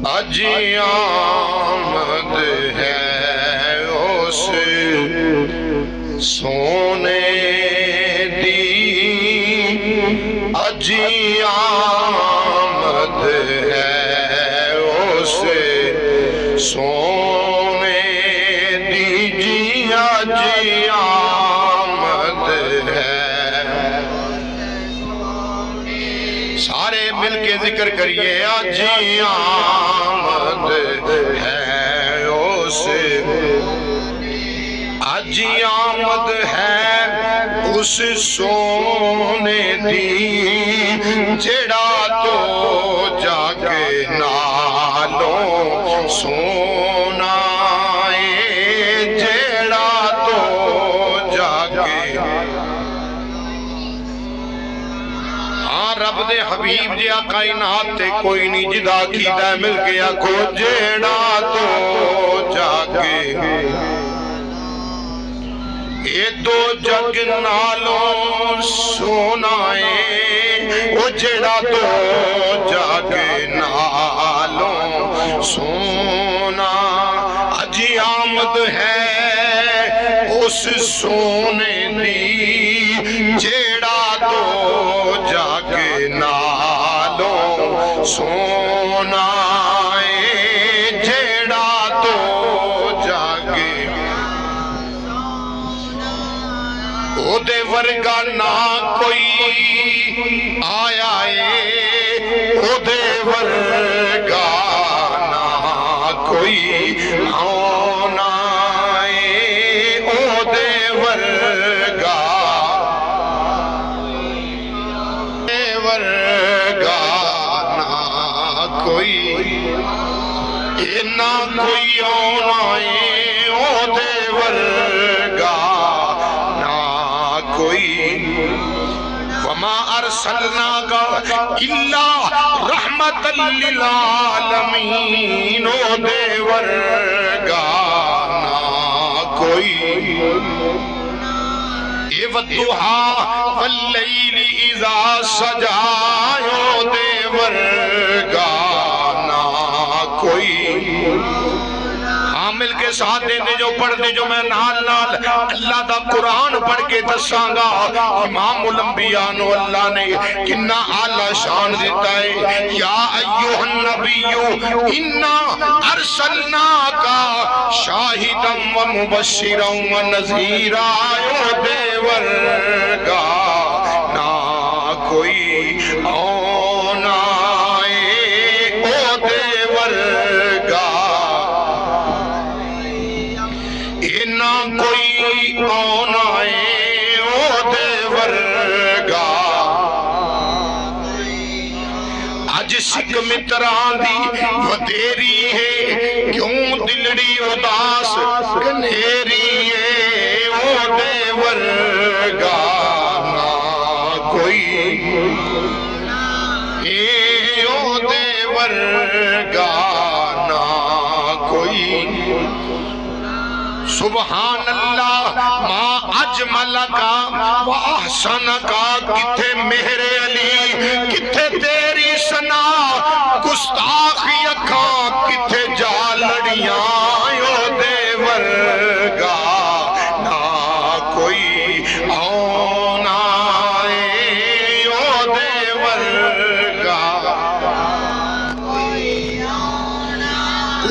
اج آمد ہے اس سونے دی، اج آمد ہے اس سونے دی، جی اج آمد ہے۔ سارے مل کے ذکر کریے، اج آمد ہے اس، اج آمد ہے اس سونے دی، جڑا تو جگ نالوں سونا ہے، جڑا تو جگ۔ ہاں رب دے حبیب جیا کائنات تے کوئی نہیں جدا کیتا مل کے آکھو جڑا تو جگ، اے تو جگ نالوں سونا ہے، او جڑا تو جگ نالوں سونا، اج آمد ہے اس سونے دی، جڑا تو جگ نالوں سونا ہے، جڑا تو جگ۔ او دے ورگا نہ کوئی آیا ہے، او دے ورگا نہ کوئی آنا ہے، او دے ورگا نہ کوئی، نہ کوئی آنا ہے، او دے ورگا کوئی۔ وما ارسلناک الا رحمت للعالمین، او دے ورگا نہ کوئی۔ اے والضحیٰ واللیل اذا سجا، او دے ورگا نہ کوئی۔ مل کے ساتھ دینے جو پڑھ دے جو میں نال نال اللہ دا قرآن پڑھ کے دسانگا، امام الانبیاء نو اللہ نے کنا اعلیٰ شان دیتا ہے۔ یا ایوہ النبی انا ارسلناکا شاہدا و مبشرا و نذیرا، او دے ورگا نہ کوئی آنا ہے، او دے ورگا کوئی آنا ہے، او دے ورگا۔ اج سکھ متران دی ودیری ہے، کیوں دلڑی اداس گنہیری ہے، او دے ورگا نہ کوئی، او دے ورگا نہ کوئی۔ سبحان اللہ ما اجمل کا و احسن کا، کتھے مہر علی کتھے تیری سنا، گستاخی اکھاں کتھے جالڑیاں، او دے ورگا نہ کوئی آنا ہے، او دے ورگا۔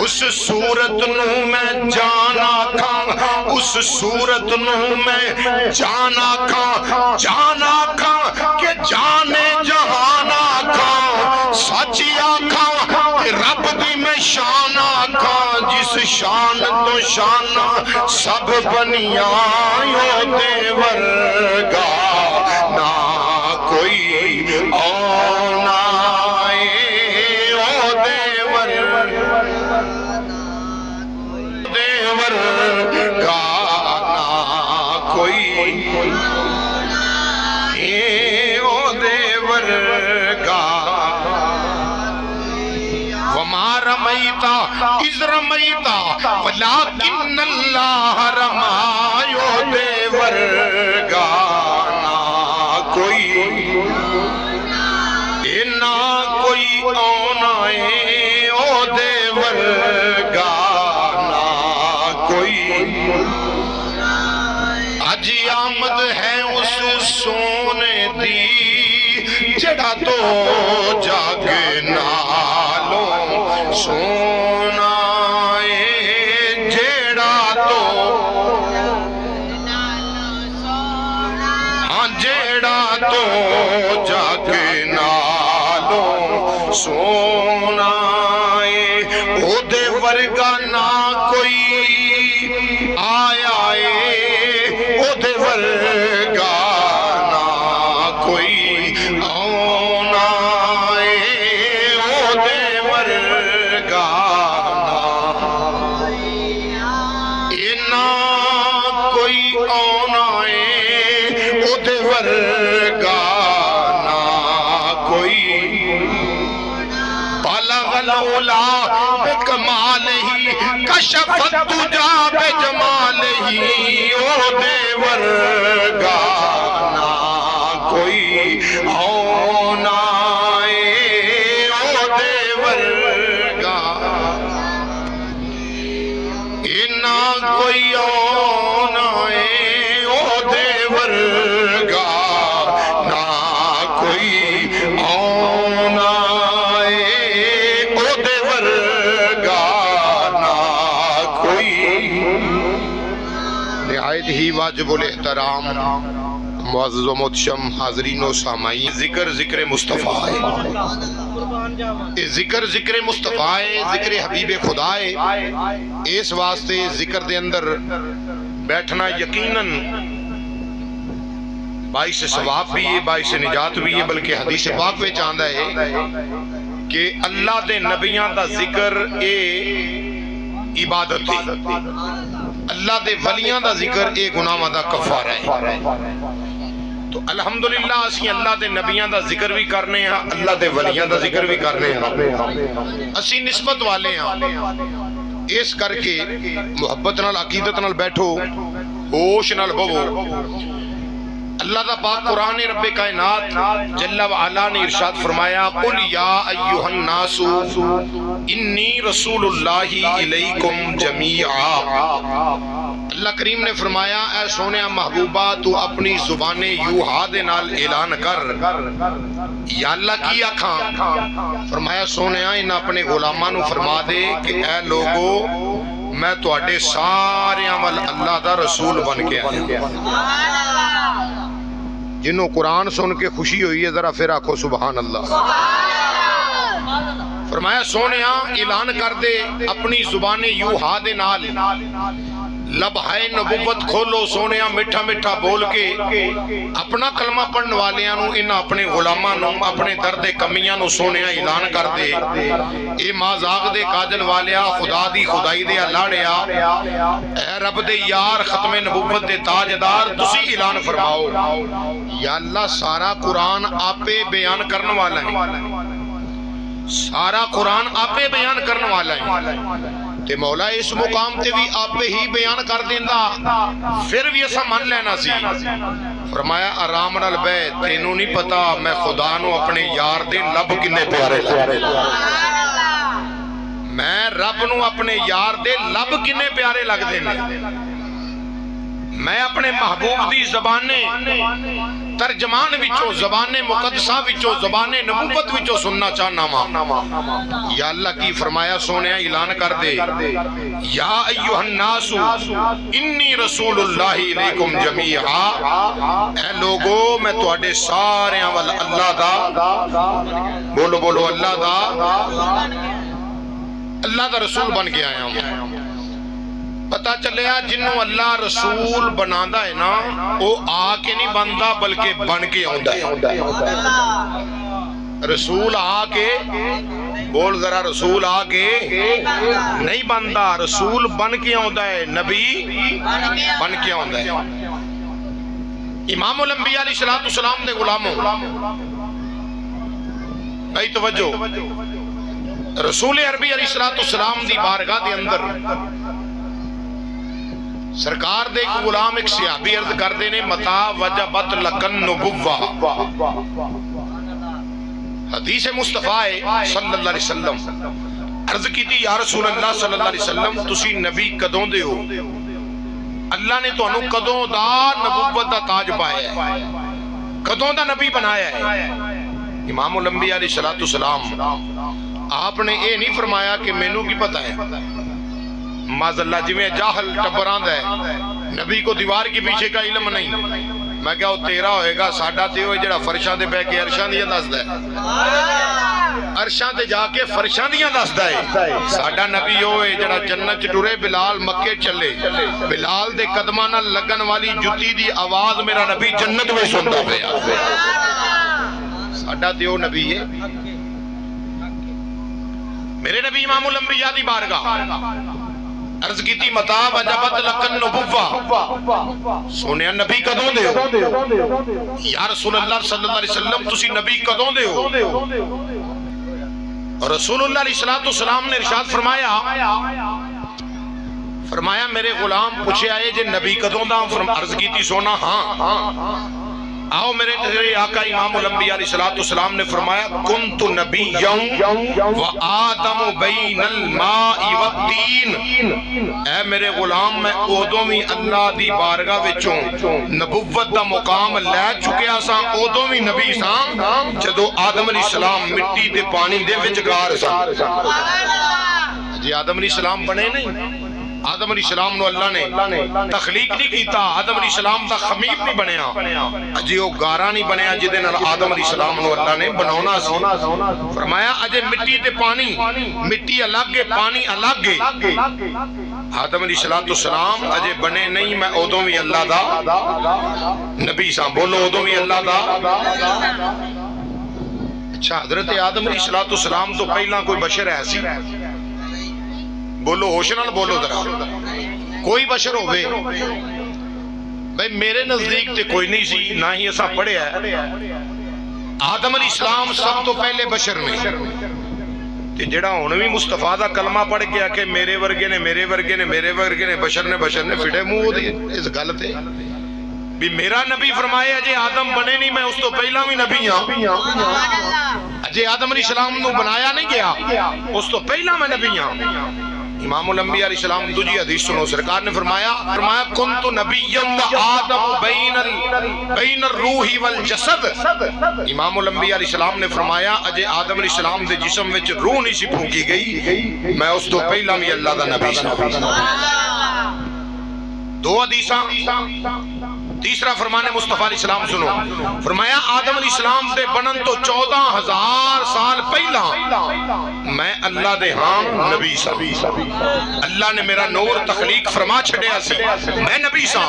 اس صورت نو میں جانا کھاں، اس صورت نو میں جانا کھاں، جانا کھاں کہ جانے جہانا کھاں، سچی آکھاں کہ رب دی میں شان آکھاں، جس شان تو شان سب بنیاں، او دے ورگا نہ کوئی آنا ہے، او دے ورگا نہ کوئی، او دے ورگا۔ وما رمیت اذ رمیت ولکن اللہ رمی، او دے ورگا نہ کوئی، نہ کوئی آنا ہے، او دے ورگا نہ کوئی اج آمد ہے اس سونے دی جڑا تو جاگ نالوں سونا ہے جڑا تو ہاں جڑا تو جاگ نالوں سونا ہے او دے ورگا نہ کوئی آیا ہے او دے ورگا نہ کوئی آنا ہے او دے ورگا نہ کوئی آنا ہے او دے ورگا نہ کوئی بلغ العلا بکمالہ کشفت تجا بجمالہ او دے ورگا نہ کوئی آنا ہے او دے ورگا نہ کوئی آنا ہے او دے ورگا نہ کوئی آنا ہے او دے ورگا نہ کوئی نہایت ہی واجب الاحترام معزز و محتشم حاضرین و سامعین ذکر مصطفیٰ ہے ذکر مصطفیٰ ہے ذکر حبیب خدا ہے اس واسطے ذکر دے اندر بیٹھنا یقیناً باعث ثواب بھی ہے باعث نجات بھی ہے بلکہ حدیث پاک میں چاہتا ہے کہ اللہ دے نبیان دا ذکر اے عبادت ہے اللہ دے ولیان دا ذکر اے گناہاں دا کفارہ ہے تو الحمدللہ اسی اللہ دے نبیان دا ذکر بھی کرنے ہیں اللہ دے ولیان دا ذکر بھی کرنے ہیں اسی نسبت والے ہیں اس کر کے محبت نال عقیدت نال بیٹھو ہوش نال بہو اللہ دا پاک قرآن رب کائنات جل وعلا نے ارشاد فرمایا قل یا ایہا الناس انی رسول اللہ الیکم جمیعا اللہ کریم نے فرمایا اے سونے محبوبہ تو اپنی زبان یوحا دے نال اعلان کر یا اللہ کی آکھاں فرمایا سونے انہاں اپنے غلاماں نو فرما دے کہ اے لوگو میں تواڈے سارے عمل اللہ دا رسول بن کے آیا جنہوں قرآن سن کے خوشی ہوئی ہے ذرا پھر آکھو سبحان اللہ فرمایا سونیا اعلان کر دے اپنی زبان یوحا دے نال لبہائے نبوت کھولو سونیا مٹھا مٹھا بول کے اپنا کلمہ پڑھن والیاں نو انہاں اپنے غلاماں نو اپنے درد کمیاں نو سونیا اعلان کر دے اے مازاغ دے کاجل والیا خدا دی خدائی دے لاڑیا اے رب دے یار ختم نبوت دے تاجدار تسی اعلان فرماؤ یا اللہ سارا قرآن آپے بیان کرنے والا ہے سارا قرآن آپے بیان کرنے والا ہے تے مولا اس مقام تے بھی آپے ہی بیان کر دیندہ پھر بھی ایسا من لینا سی فرمایا آرام نال بے تینوں نہیں پتا میں خدا نو اپنے یار دے لب کنے پیارے لگے میں رب نو اپنے یار دے لب کنے پیارے لگ دینے میں اپنے محبوب دی زبانے ترجمان وچوں زبان مقدسہ وچوں زبان نبوت وچوں سننا چاہنا ماں یا اللہ کی فرمایا سونے اعلان کر دے یا ایوہ الناس انی رسول اللہ علیکم جمیعا اے لوگو میں تواڈے سارے عمل اللہ دا بولو بولو اللہ دا رسول بن کے آیا ہوں پتا چلیا جنہوں اللہ رسول بناندہ ہے نا وہ آ کے نہیں بندا بلکہ بن کے آندا ہے رسول آ کے بول ذرا رسول آ کے نہیں بندا رسول بن کے آندا ہے نبی بن کے آندا ہے امام الانبیاء علیہ السلام دے غلاموں بھائی توجہ رسول عربی علیہ السلام دی بارگاہ دے اندر سرکار دے ایک غلام ایک صحابی عرض کر دینے متا وجبت لکن نبوہ حدیث مصطفیٰ صلی اللہ علیہ وسلم عرض کی یا رسول اللہ صلی اللہ علیہ وسلم تسی نبی کدوں دے ہو؟ اللہ نے تانوں کدوں دا نبوت دا تاج پایا ہے، کدوں دا نبی بنایا ہے؟ امام الانبیاء علیہ السلام آپ نے یہ نہیں فرمایا کہ مینوں کی پتہ ہے، معاذ اللہ جی میں جاہل ٹبراں دا ہے، نبی کو دیوار کے پیچھے کا علم نہیں، میں کہا وہ تیرا ہوئے گا، ساڈا تے ہوئے جڑا فرشاں دے بہ کے عرشاں دیاں دسدا ہے، عرشاں تے جا کے فرشاں دیاں دسدا ہے، ساڈا نبی ہوئے جڑا جنت ٹرے، بلال مکے چلے، بلال دے قدماں نال لگن والی جُتی دی آواز میرا نبی جنت میں سنتا پیا، ساڈا تے وہ نبی ہے، میرے نبی امام الانبیاء دی بارگاہ عرض کی تھی متا وجبت لکن نبوہ، سونیا نبی کدوں دے ہو؟ یا رسول اللہ صلی اللہ علیہ وسلم تسی نبی کدوں دے ہو؟ اور رسول اللہ علیہ السلام نے ارشاد فرمایا میرے غلام پوچھے آئے جے نبی کدوں دا؟ عرض کی تھی سونا ہاں، آؤ میرے تیرے آقا امام الانبیاء علیہ السلام نے فرمایا کنت نبیًا و آدم بین الماء والتین، اے میرے غلام میں اودوں بھی اللہ دی بارگاہ وچوں نبوت دا مقام لے چکیا سا، اودوں بھی نبی سا جدو آدم علیہ السلام مٹی دے پانی دے وچکار سا، جی آدم علیہ السلام بنے نہیں، آدم علیہ السلام نو اللہ نے تخلیق نہیں کیتا، آدم علیہ السلام دا خمیر نہیں بنیا، اجی وہ گارا نہیں بنیا جدے نال آدم علیہ السلام نو اللہ نے بناونا سی، فرمایا اجے مٹی تے پانی، مٹی الگ ہے پانی الگ ہے، آدم علیہ السلام اجے بنے نہیں، میں اودوں بھی اللہ دا نبی سا، بولو اودوں بھی اللہ دا۔ اچھا حضرت آدم علیہ السلام تو پہلا کوئی بشر ہے سی؟ بولو ہوش نال بولو ذرا، کوئی بشر ہوئے؟ بھئی میرے نزدیک تے کوئی نہیں سی، نہ ہی ایسا پڑھے ہے، آدم علیہ السلام سب تو پہلے بشر میں، تے جڑا ہونوی مصطفیٰ دا کلمہ پڑھ کے آکے میرے ورگے نے میرے ورگے نے میرے ورگے نے بشر نے فٹے منہ ہو دیئے، اس غلط ہے بھی میرا نبی فرمائے اجے آدم بنے نہیں، میں اس تو پہلا بھی نبی ہاں، اجے آدم علیہ السلام نو بنایا نہیں گیا، اس تو پہلا میں نبی ہاں۔ امام الانبیاء علیہ السلام دوجی حدیث سنو، سرکار نے فرمایا کنت نبیًا و آدم بین الروح والجسد، امام الانبیاء علیہ السلام نے فرمایا اجے آدم علیہ السلام دے جسم وچ روح نہیں سی پھونکی گئی، میں اس تو پہلا بھی اللہ دا نبی سا۔ دو حدیثاں، تیسرا فرمان مصطفیٰ علیہ السلام سنو، فرمایا آدم علیہ السلام دے بنن تو 14,000 سال پہلا میں اللہ دے ہاں نبی سا، اللہ نے میرا نور تخلیق فرما چھڑیا سی، میں نبی سا۔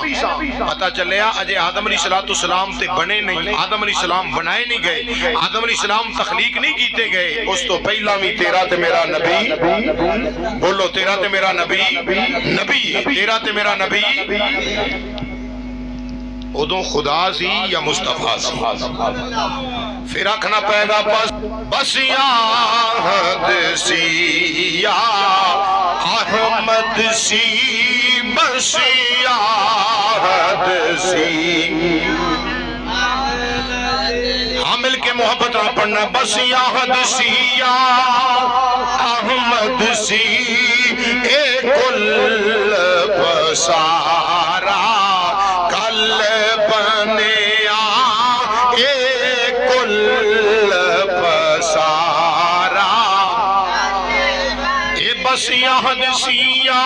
پتہ چلیا اجے آدم علیہ السلام تے بنے نہیں، آدم علیہ السلام بنائے نہیں گئے، آدم علیہ السلام تخلیق نہیں کیتے گئے، اس تو پہلا بھی تیرا تے میرا نبی، بولو تیرا تے میرا نبی، تیرا تے میرا نبی ادوں خدا سی یا مصطفیٰ سی؟ پھر رکھنا پائے گا بس یاد سی یا احمد سی، بس یاد سی، ہاں مل کے محبت نہ پڑھنا، بس یاد سی یا احمد سی، اے کل بسارا بس یاد سی یا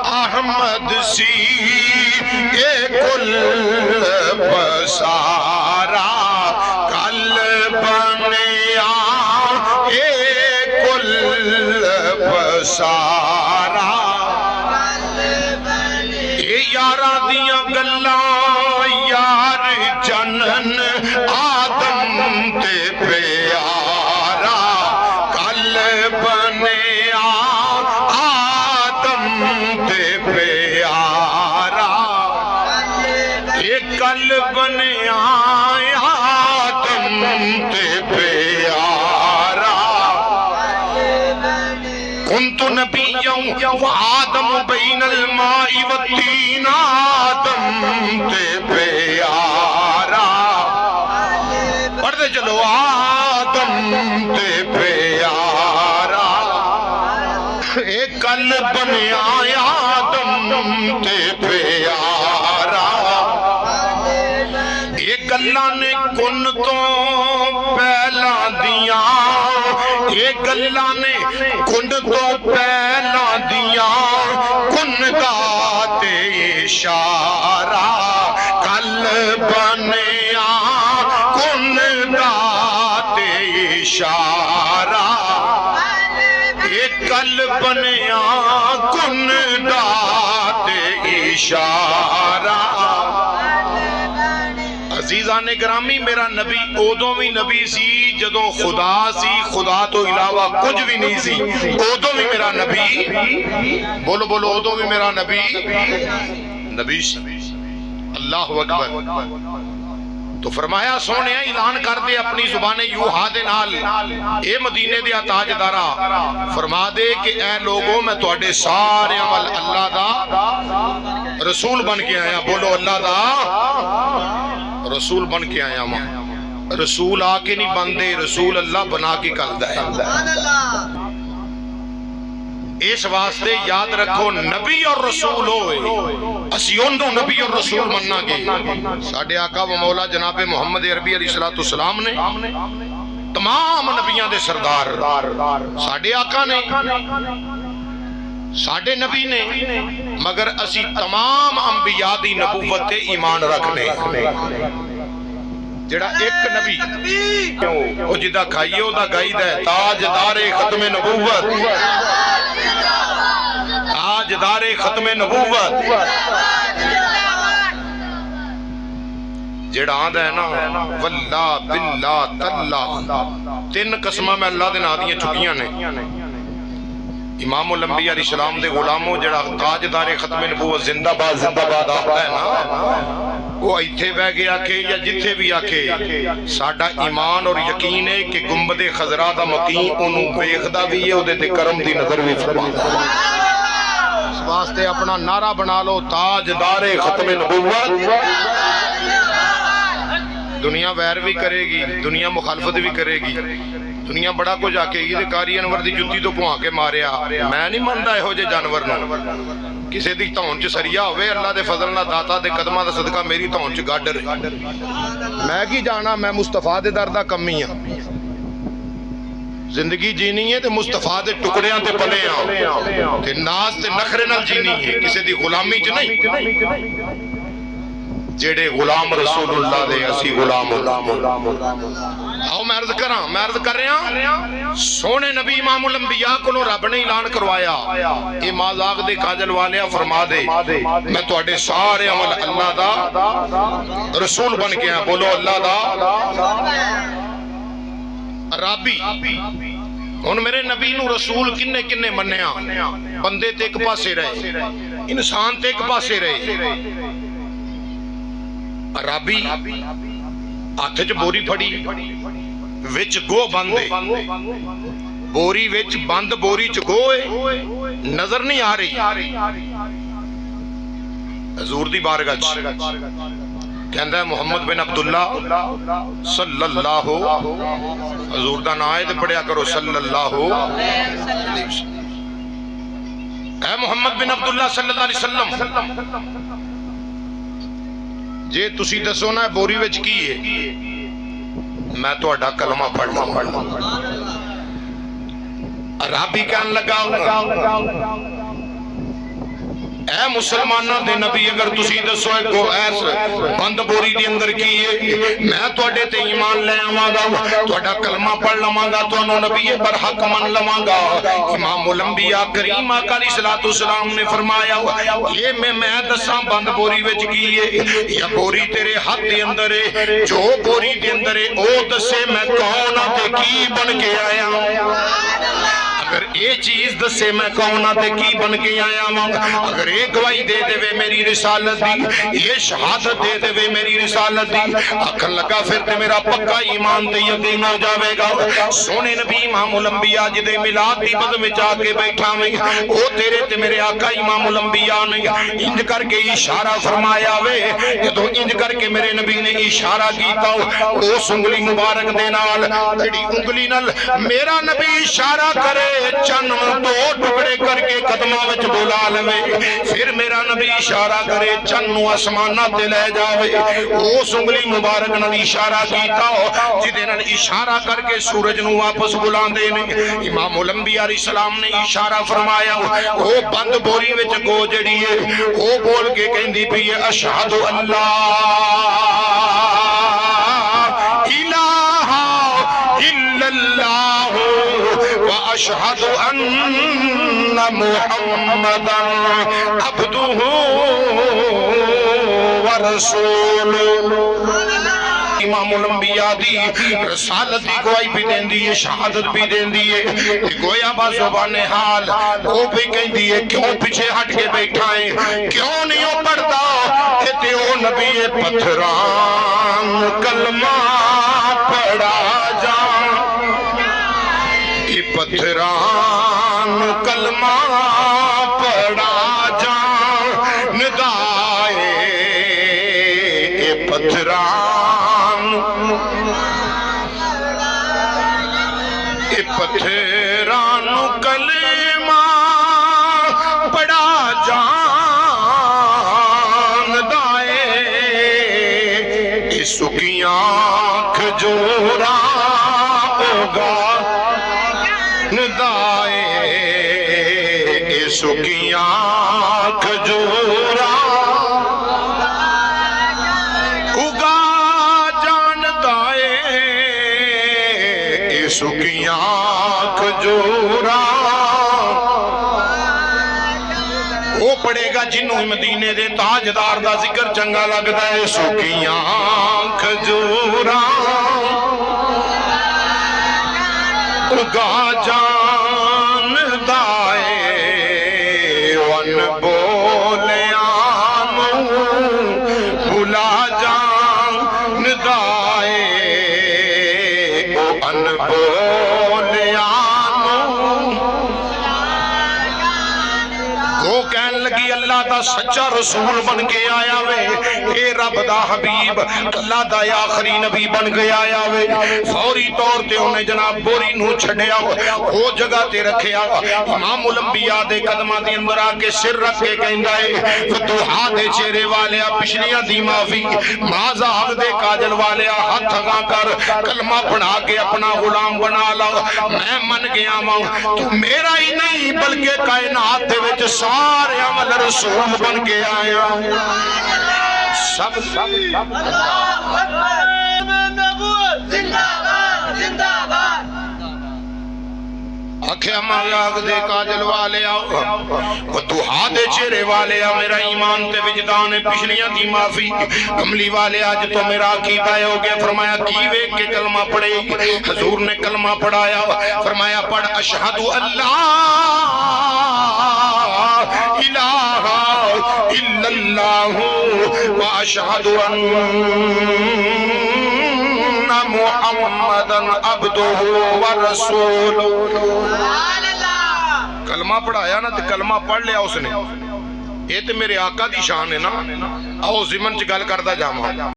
احمد سی، اے کل بسارا کل بنیا، اے کل بسارا، اے یاراں دیاں گلاں یار جنن آدم تے پیارا، کل بنیا آدم تے پیارا، اے کل بنیا آدم تے پیارا، کنت نبیًا و آدم بین الماء والتین، آدم تے پیارا، پڑھتے چلو آدم تے پیارا، اے کل بنیا آدم تے پیارا اے گلاں نے کن تو پہلا دیاں اے گلاں نے کن تو پہلا دیاں کن دا تے اشارہ کل بنیا کن دا تے اشارہ کل بنیا کن دا تے اشارہ عزیزان گرامی میرا نبی ادوں بھی نبی سی جدوں خدا سی خدا تو علاوہ کچھ بھی نہیں سی ادوں بھی میرا نبی بولو بولو ادوں بھی میرا نبی اللہ اکبر تو فرمایا سونے اعلان کر دے اپنی زبان یوحا دے نال اے مدینے دیا تاجدارا فرما دے کہ اے لوگوں میں تواڈے سارے عمل اللہ دا رسول بن کے آیا بولو اللہ دا رسول بن کے آیا ماں رسول آ کے نہیں بندے رسول اللہ بنا کے کلدا ہے اس واسطے یاد رکھو نبی اور رسول ہوئے اسی اندوں نبی اور رسول مننا گے ساڑھے آقا و مولا جناب محمد عربی علیہ السلام نے تمام نبیان دے سردار ساڑھے آقا نے ساڑھے نبی نے مگر اسی تمام انبیاء دی نبوت ایمان رکھنے جڑا ایک نبی وہ جدہ کھائیے وہ دا گائی دے تاجدار ختم نبوت تاجدار ختم نبوت جڑا آدھا ہے نا واللہ باللہ تاللہ تین قسمہ میں اللہ دے نادیاں چکیاں نے امام الانبیاء علیہ السلام دے غلاموں جڑا تاجدار ختم نبوت زندہ باد آتا ہے نا وہ ایتھے بہ گیا کہ یا جتھے بھی آکھے ساڈا ایمان اور یقین ہے کہ گنبد خضرا دا مقیم انہوں ویکھدا بھی ہے اودے تے کرم دی نظر بھی فرماندا ہے اس واسطے اپنا نعرہ بنا لو تاجدار ختم نبوت دنیا ویر بھی کرے گی دنیا مخالفت بھی کرے گی دنیا بڑا کچھ آکے گی قاری انور دی جتی تو پہاں کے ماریا میں نہیں ماندا ہے ہو جے جانور نو کسی دی تون چ سریا ہوئے اللہ دے فضل نہ داتا دے قدمہ دا صدقہ میری تون چ گاڈر میں کی جانا میں مصطفیٰ دے در دا کمی ہاں زندگی جینی ہے تے مصطفیٰ دے ٹکڑیاں تے پلے ہاں تے ناز تے نخرے نال جینی ہے کسی دی غلامی چ نہیں جیڑے غلام رسول اللہ دے اسی غلام آؤ میں عرض کر رہا ہوں سونے نبی امام الانبیاء کو رب نے اعلان کروایا اے مازاق دے کاجل والیا فرما دے میں تواڈے سارے عمل اللہ دا رسول بن کے ہیں بولو اللہ دا رابی ہن میرے نبی نو رسول کنے کنے منیا بندے تے ایک پاسے رہے انسان تے ایک پاسے رہے رابی ہاتھ چ بوری پھڑی وچ گو بندے بوری وچ بند بوری چ گوئے نظر نہیں آ رہی حضور دی بارگاہ کہندا ہے محمد بن عبداللہ صلی اللہ حضور دا نام ہے تے پڑھیا کرو صلی اللہ علیہ وسلم اے محمد بن عبداللہ صلی اللہ علیہ وسلم جے تسی دسو نا بوری وچ کی ہے میں تو اڈا کلمہ پڑھنا عربی کہن لگا اے مسلمانہ دے نبی اگر تسی دسو کو ایس بند بوری دی اندر کی ہے میں تو اڈے تے ایمان لے آواں گا تو اڈا کلمہ پڑھ لواں گا تو انہوں نبی برحق من لواں گا امام الانبیاء کریم آقا علیہ السلام نے فرمایا یہ میں دساں بند بوری وچ کی ہے یا بوری تیرے ہاتھ دے اندر ہے جو بوری دے اندر ہے او دسے میں کون تے کی بن کے آیا اگر یہ چیز دسے میں کون تے کی بن کے آیا ہوں اگر یہ گواہی دے دے وے میری رسالت دی یہ شہادت دے دے وے میری رسالت دی آکھن لگا پھر تے میرا پکا ایمان تے یقین ہو جاوے گا سونے نبی امام الانبیاء جدے میلاد دی بد میں جا کے بیٹھا میں او تیرے تے میرے آقا امام الانبیاء نے انج کر کے اشارہ فرمایا وے جدوں انج کر کے میرے نبی نے اشارہ کیتا اس انگلی مبارک دے نال جڑی انگلی نال میرا نبی اشارہ کرے چن دو ٹکڑے کر کے قدموں وچ بلا لوے پھر میرا نبی اشارہ کرے چن نو آسمانہ تے لے جاوے اس انگلی مبارک نال اشارہ کیتا جدے نال اشارہ کر کے سورج نو واپس بلاندے نے امام الانبیاء علیہ السلام نے اشارہ فرمایا او بند بوری وچ گو جڑی ہے او بول کے کہندی پئی ہے اشہد اللہ الہ الا اللہ واشہد ان محمدا عبدہ ورسولہ امام الانبیاء دی رسالت دی گواہی بھی دین دی ہے شہادت بھی دین دی ہے گویا با زبان حال وہ بھی کہیں دی ہے کیوں پیچھے ہٹ کے بیٹھا ہے کیوں نہیں ہو پڑھتا کہتے ہو نبی پتھران کلمہ پڑھا جان یہ پتھران کلمہ پڑھا جان ندائے یہ پتھران پتھران کلمہ پڑا جان دائے اس کی آنکھ جورا ہوگا ندائے اس کی آنکھ جورا ہوگا جان دائے اس کی آنکھ جورا وہ پڑے گا جنہوں مدینے دے تاجدار دا ذکر چنگا لگتا ہے سکی آنکھ جورا اگا جان دائے ون بولیانو بھلا جان دائے ان لگی اللہ دا سچا رسول بن کے آیا وے اے رب دا حبیب اللہ دا آخری نبی بن کے آیا وے فوری طور تے انہیں جناب بوری نو چھڑیا وہ جگہ تے رکھیا امام الانبیاء دے قدمہ دی اندر آکے سر رکھ کے کہندہ ہے فتوحا دے چہرے والے پچھلیاں دی معافی مازہ حق دے کاجل والے ہاتھ تھگا کر کلمہ پڑھا کے اپنا غلام بنا لا میں من گیا ماں تو میرا ہی نہیں بلکہ کائنات دے وچ سارے عمل رسول بن کے آیا سب آکھیا ماغ دے کاجل والے آؤ فتوحا دے چہرے والے آؤ میرا ایمان تے وجدان پچھلیاں دی معافی کملی والے آج تو میرا عقیدہ ہو گیا فرمایا کیوے کے کلمہ پڑھے حضور نے کلمہ پڑھایا فرمایا پڑھ اشہد اللہ الہ الا اللہ واشہد ان محمدن عبدہ ورسولہ کلمہ پڑھایا نا تو کلمہ پڑھ لیا اس نے یہ تو میرے آقا دی شان ہے نا آؤ زمن چ گل کردہ جاواں